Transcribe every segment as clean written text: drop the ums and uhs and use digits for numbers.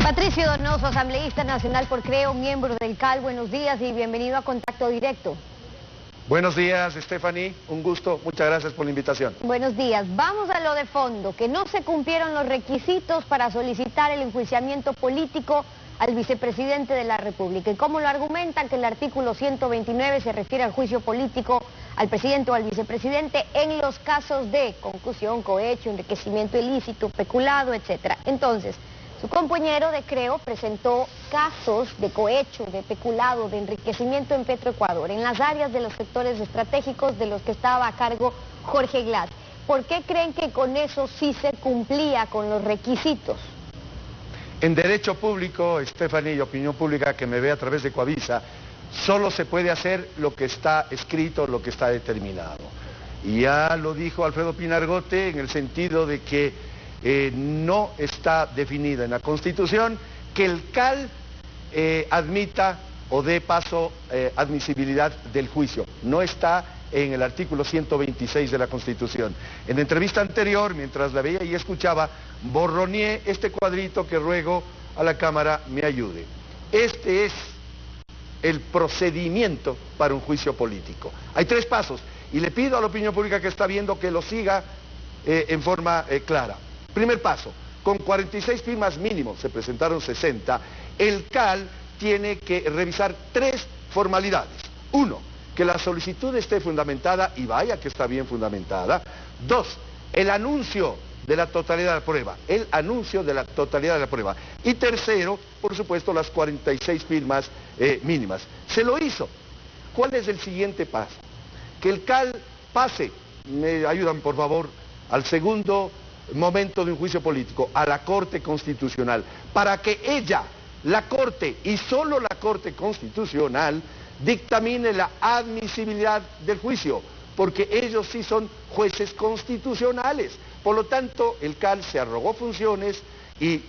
Patricio Donoso, asambleísta nacional por Creo, miembro del CAL, buenos días y bienvenido a Contacto Directo. Buenos días, Stephanie, un gusto, muchas gracias por la invitación. Buenos días, vamos a lo de fondo, que no se cumplieron los requisitos para solicitar el enjuiciamiento político al vicepresidente de la República. ¿Y cómo lo argumentan? Que el artículo 129 se refiere al juicio político al presidente o al vicepresidente en los casos de concusión, cohecho, enriquecimiento ilícito, peculado, etc. Entonces, su compañero de Creo presentó casos de cohecho, de peculado, de enriquecimiento en Petroecuador, en las áreas de los sectores estratégicos de los que estaba a cargo Jorge Glass. ¿Por qué creen que con eso sí se cumplía con los requisitos? En derecho público, Stephanie, y opinión pública que me ve a través de Coavisa, solo se puede hacer lo que está escrito, lo que está determinado. Y ya lo dijo Alfredo Pinargote en el sentido de que no está definida en la Constitución que el CAL admita o dé paso admisibilidad del juicio. No está en el artículo 126 de la Constitución. En la entrevista anterior, mientras la veía y escuchaba, borroneé este cuadrito que ruego a la Cámara me ayude. Este es el procedimiento para un juicio político. Hay 3 pasos y le pido a la opinión pública que está viendo que lo siga en forma clara. Primer paso, con 46 firmas mínimo, se presentaron 60, el CAL tiene que revisar 3 formalidades. 1, que la solicitud esté fundamentada, y vaya que está bien fundamentada. 2, el anuncio de la totalidad de la prueba, el anuncio de la totalidad de la prueba. Y tercero, por supuesto, las 46 firmas mínimas. Se lo hizo. ¿Cuál es el siguiente paso? Que el CAL pase, me ayudan por favor, al segundo momento de un juicio político, a la Corte Constitucional, para que ella, la Corte y solo la Corte Constitucional, dictamine la admisibilidad del juicio, porque ellos sí son jueces constitucionales. Por lo tanto, el CAL se arrogó funciones y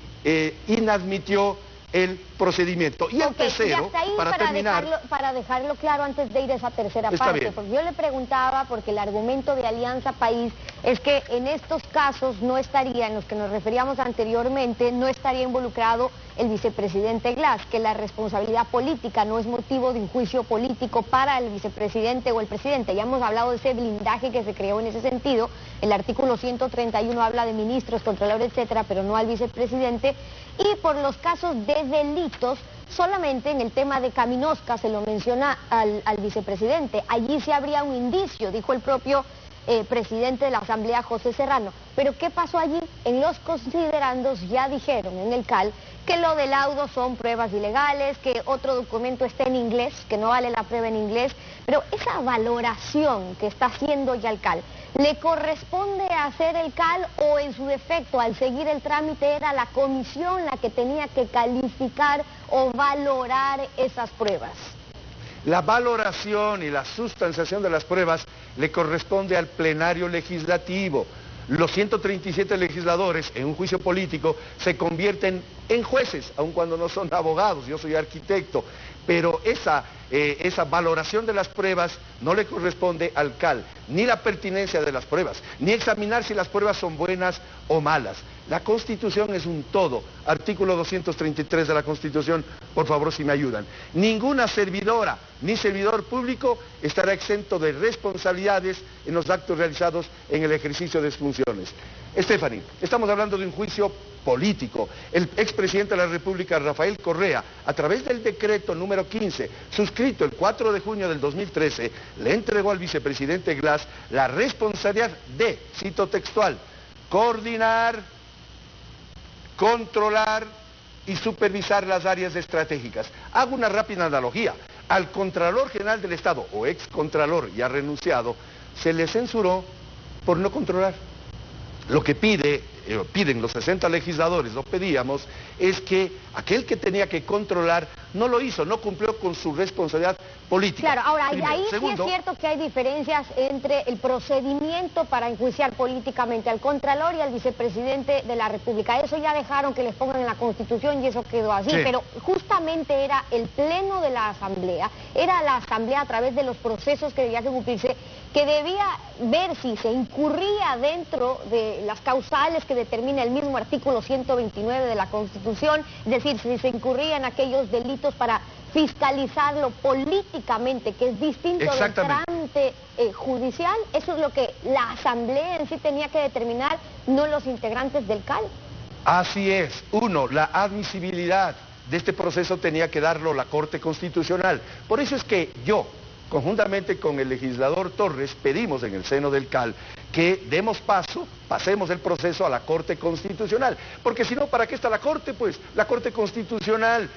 inadmitió el procedimiento. Y el tercero, para dejarlo claro antes de ir a esa tercera parte, porque yo le preguntaba, porque el argumento de Alianza País es que en estos casos no estaría, en los que nos referíamos anteriormente, no estaría involucrado el vicepresidente Glass, que la responsabilidad política no es motivo de un juicio político para el vicepresidente o el presidente. Ya hemos hablado de ese blindaje que se creó en ese sentido. El artículo 131 habla de ministros, controladores, etcétera, pero no al vicepresidente. Y por los casos de delitos, solamente en el tema de Caminosca se lo menciona al vicepresidente. Allí sí habría un indicio, dijo el propio presidente de la Asamblea, José Serrano. Pero ¿qué pasó allí? En los considerandos ya dijeron en el CAL que lo del laudo son pruebas ilegales, que otro documento está en inglés, que no vale la prueba en inglés, pero esa valoración que está haciendo ya el CAL, ¿le corresponde hacer el CAL o en su defecto, al seguir el trámite, era la comisión la que tenía que calificar o valorar esas pruebas? La valoración y la sustanciación de las pruebas le corresponde al plenario legislativo. Los 137 legisladores en un juicio político se convierten en jueces, aun cuando no son abogados. Yo soy arquitecto, pero esa valoración de las pruebas no le corresponde al CAL, ni la pertinencia de las pruebas, ni examinar si las pruebas son buenas o malas. La Constitución es un todo. Artículo 233 de la Constitución, por favor, si me ayudan. Ninguna servidora ni servidor público estará exento de responsabilidades en los actos realizados en el ejercicio de sus funciones. Stephanie, estamos hablando de un juicio político. El expresidente de la República, Rafael Correa, a través del decreto número 15, suscrito el 4 de junio del 2013, le entregó al vicepresidente Glass la responsabilidad de, cito textual, coordinar, controlar y supervisar las áreas estratégicas. Hago una rápida analogía. Al Contralor General del Estado, o ex Contralor ya renunciado, se le censuró por no controlar. Lo que piden los 60 legisladores, lo pedíamos, es que aquel que tenía que controlar no lo hizo, no cumplió con su responsabilidad política. Claro, ahora Primero. ahí Segundo, sí es cierto que hay diferencias entre el procedimiento para enjuiciar políticamente al Contralor y al vicepresidente de la República. Eso ya dejaron que les pongan en la Constitución y eso quedó así, sí. Pero justamente era el pleno de la Asamblea, era la Asamblea a través de los procesos que debía cumplirse, que debía ver si se incurría dentro de las causales que determina el mismo artículo 129 de la Constitución, es decir, si se incurría en aquellos delitos para fiscalizarlo políticamente, que es distinto del trámite judicial. Eso es lo que la Asamblea en sí tenía que determinar, no los integrantes del CAL. Así es. Uno, la admisibilidad de este proceso tenía que darlo la Corte Constitucional. Por eso es que yo, conjuntamente con el legislador Torres, pedimos en el seno del CAL que pasemos el proceso a la Corte Constitucional. Porque si no, ¿para qué está la Corte? Pues la Corte Constitucional,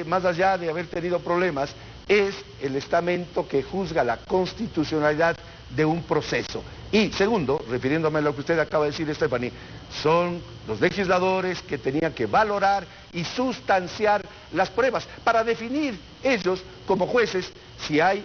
más allá de haber tenido problemas, es el estamento que juzga la constitucionalidad de un proceso. Y segundo, refiriéndome a lo que usted acaba de decir, Stephanie, son los legisladores que tenían que valorar y sustanciar las pruebas para definir ellos como jueces si hay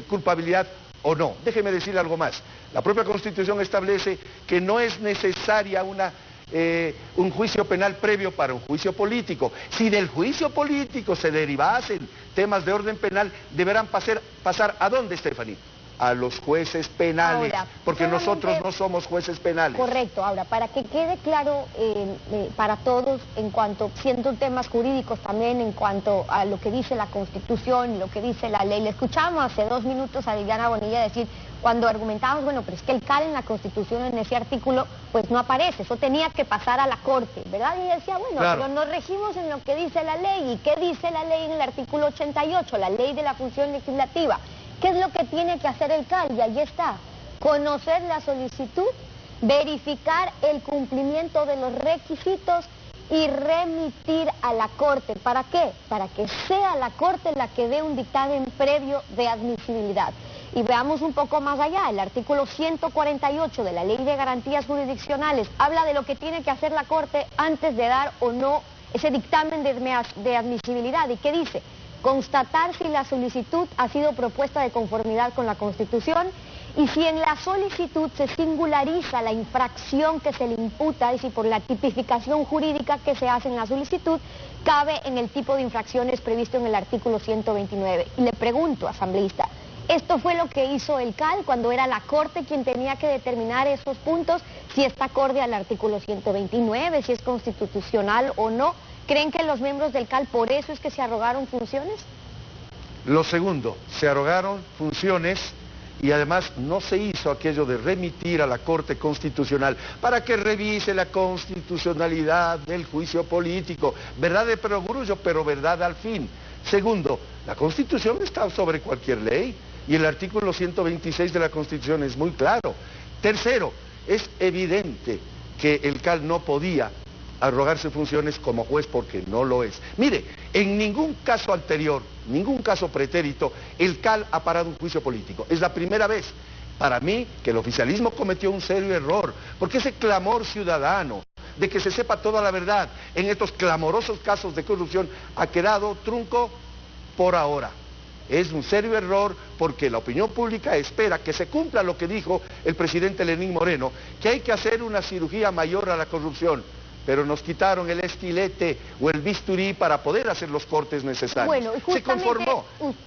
culpabilidad o no. Déjeme decir algo más. La propia Constitución establece que no es necesaria un juicio penal previo para un juicio político. Si del juicio político se derivasen temas de orden penal, deberán pasar ¿a dónde, Stephanie? A los jueces penales, ahora, porque nosotros no somos jueces penales. Correcto. Ahora, para que quede claro para todos, en cuanto, siendo temas jurídicos también, en cuanto a lo que dice la Constitución y lo que dice la ley, le escuchamos hace 2 minutos a Liliana Bonilla decir, cuando argumentábamos, bueno, pero es que el CAL en la Constitución, en ese artículo, pues no aparece, eso tenía que pasar a la Corte, ¿verdad? Y decía, bueno, claro, pero nos regimos en lo que dice la ley. ¿Y qué dice la ley en el artículo 88, la ley de la función legislativa? ¿Qué es lo que tiene que hacer el CAL? Y ahí está, conocer la solicitud, verificar el cumplimiento de los requisitos y remitir a la Corte. ¿Para qué? Para que sea la Corte la que dé un dictamen previo de admisibilidad. Y veamos un poco más allá, el artículo 148 de la Ley de Garantías Jurisdiccionales habla de lo que tiene que hacer la Corte antes de dar o no ese dictamen de admisibilidad. ¿Y qué dice? Constatar si la solicitud ha sido propuesta de conformidad con la Constitución y si en la solicitud se singulariza la infracción que se le imputa y si por la tipificación jurídica que se hace en la solicitud cabe en el tipo de infracciones previsto en el artículo 129. Y le pregunto, asambleísta, ¿esto fue lo que hizo el CAL cuando era la Corte quien tenía que determinar esos puntos, si está acorde al artículo 129, si es constitucional o no? ¿Creen que los miembros del CAL por eso es que se arrogaron funciones? Lo segundo, se arrogaron funciones y además no se hizo aquello de remitir a la Corte Constitucional para que revise la constitucionalidad del juicio político. Verdad de perogrullo, pero verdad al fin. Segundo, la Constitución está sobre cualquier ley y el artículo 126 de la Constitución es muy claro. Tercero, es evidente que el CAL no podía arrogarse funciones como juez porque no lo es. Mire, en ningún caso anterior, ningún caso pretérito, el CAL ha parado un juicio político. Es la primera vez, para mí, que el oficialismo cometió un serio error, porque ese clamor ciudadano de que se sepa toda la verdad en estos clamorosos casos de corrupción ha quedado trunco por ahora. Es un serio error porque la opinión pública espera que se cumpla lo que dijo el presidente Lenín Moreno, que hay que hacer una cirugía mayor a la corrupción. Pero nos quitaron el estilete o el bisturí para poder hacer los cortes necesarios. Bueno, y se conformó.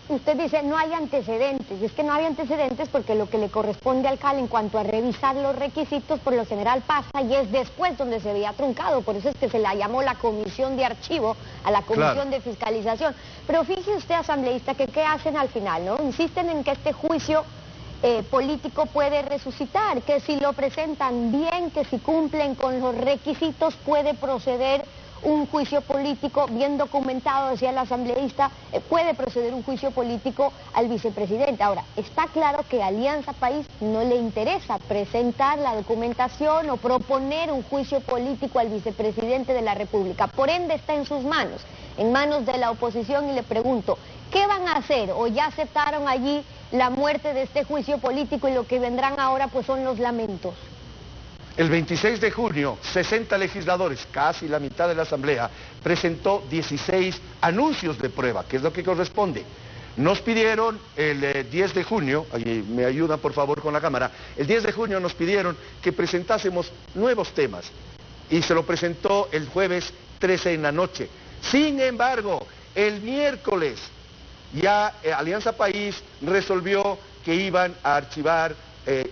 Usted dice no hay antecedentes, y es que no hay antecedentes porque lo que le corresponde al CAL en cuanto a revisar los requisitos por lo general pasa y es después donde se veía truncado, por eso es que se la llamó la comisión de archivo a la comisión de fiscalización. Pero fíjese usted, asambleísta, que qué hacen al final, ¿no? Insisten en que este juicio político puede resucitar, que si lo presentan bien, que si cumplen con los requisitos puede proceder un juicio político bien documentado, decía el asambleísta, puede proceder un juicio político al vicepresidente. Ahora, está claro que a Alianza País no le interesa presentar la documentación o proponer un juicio político al vicepresidente de la República, por ende está en manos de la oposición, y le pregunto, ¿qué van a hacer? ¿O ya aceptaron allí la muerte de este juicio político y lo que vendrán ahora pues son los lamentos? El 26 de junio, 60 legisladores, casi la mitad de la Asamblea, presentó 16 anuncios de prueba, que es lo que corresponde. Nos pidieron el 10 de junio, ahí me ayudan por favor con la cámara, el 10 de junio nos pidieron que presentásemos nuevos temas y se lo presentó el jueves 13 en la noche. Sin embargo, el miércoles ya Alianza País resolvió que iban a archivar,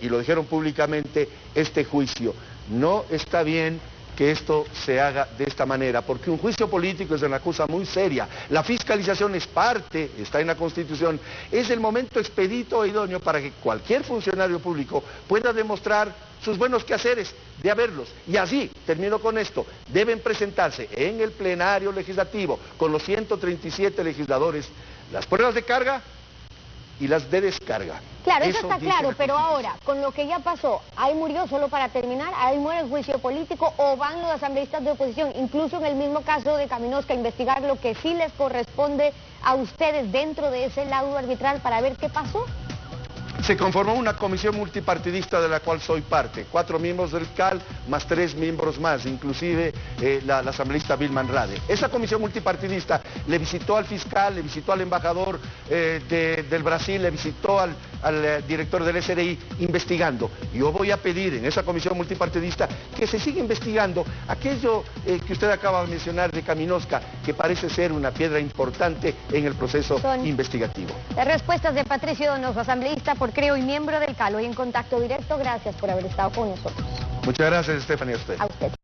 y lo dijeron públicamente, este juicio. No está bien que esto se haga de esta manera, porque un juicio político es una cosa muy seria. La fiscalización es parte, está en la Constitución, es el momento expedito e idóneo para que cualquier funcionario público pueda demostrar sus buenos quehaceres, de haberlos. Y así, termino con esto, deben presentarse en el plenario legislativo, con los 137 legisladores, las pruebas de carga y las de descarga. Claro, eso está claro, pero ahora, con lo que ya pasó, ahí murió, solo para terminar, ahí muere el juicio político, o van los asambleístas de oposición, incluso en el mismo caso de Caminosca, a investigar lo que sí les corresponde a ustedes dentro de ese laudo arbitral para ver qué pasó. Se conformó una comisión multipartidista de la cual soy parte, 4 miembros del CAL más 3 miembros más, inclusive la asambleísta Vilma Andrade. Esa comisión multipartidista le visitó al fiscal, le visitó al embajador del Brasil, le visitó al director del SRI investigando. Yo voy a pedir en esa comisión multipartidista que se siga investigando aquello que usted acaba de mencionar de Caminosca, que parece ser una piedra importante en el proceso investigativo. Las respuestas de Patricio Donoso, asambleísta por Creo y miembro del CAL, hoy en contacto directo. Gracias por haber estado con nosotros. Muchas gracias, Stephanie, a usted. A usted.